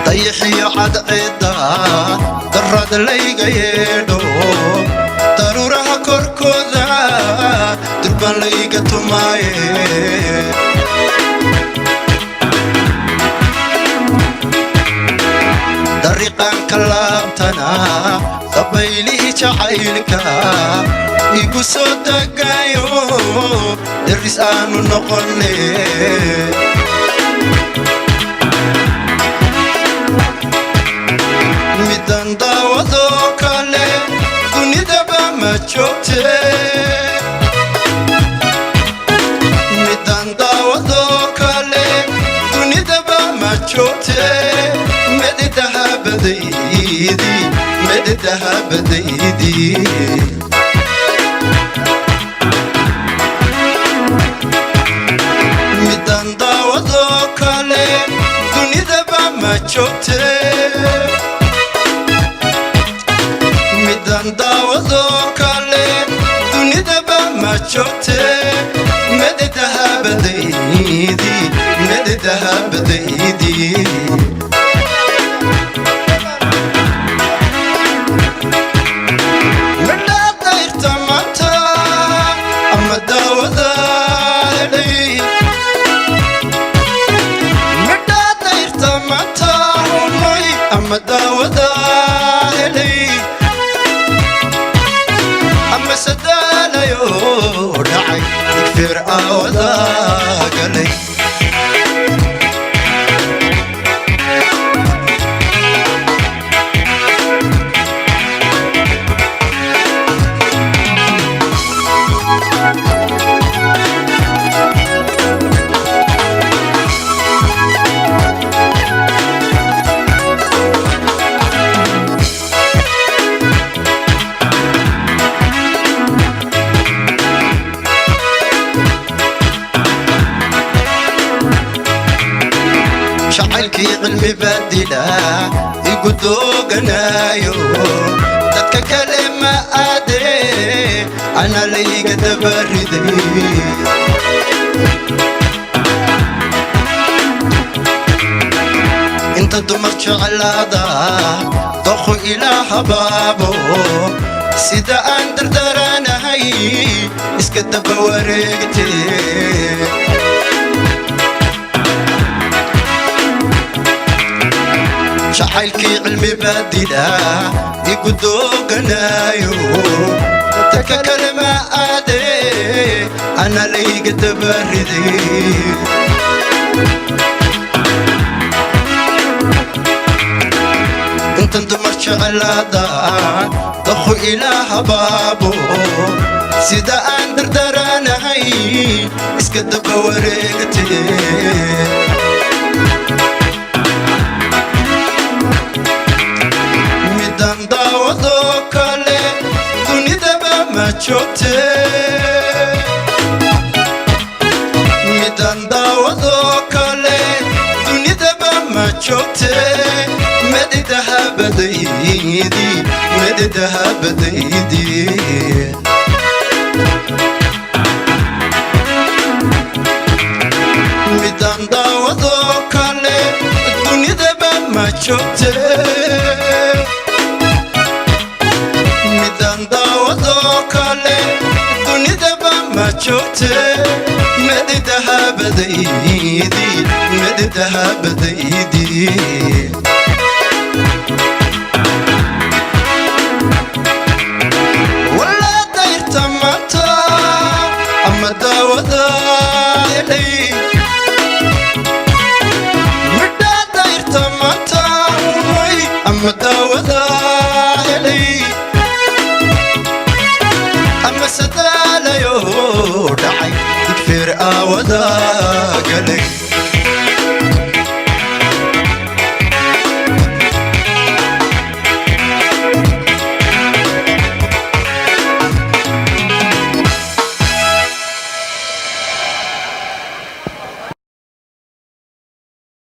طيحي عد عدا درد ليغا يدو ضرورها كركودا دربان ليغا تماي طريقان كلامتنا قبيلي جعيلك igu soo dagayo daris aanu noqonne midan daawado kale dunidaba ma joogte midan daawado kale dunidaba ma joogte medidaha badaydi midan daawado kale dunidaba ma joogte midan daawado kale dunidaba ma joogte medidaha badaydi مداودا لي أما سدانا يودعي كفر أودا قلي شعلكي علمي بدلا يقدو قنايو تتك كلمة آدي أنا لي قد بردي انت دمرت شعلادا ضخو إلى حبابو سيدا أندر درانا هاي اسكتب ورقتي شحالكي علمي بدلا يقدو قنايو تك كلمة آدي أنا لي قد بردي انت اندمرت شغلادا ضخو إلى حبابو سيدا أندر درانا هاي اسكدب ورقتي midan daawado kale dunidaba ma joogte midan daawado kale dunidaba ma joogte medidaha badaydi midan daawado kale dunidaba ma joogte midan daawado kale dunidaba ma joogte medidaha badaydi wala dayrta mata ama daawada lay midda dayrta mata ama daawada lay أما سدالا يودعي كفر أودا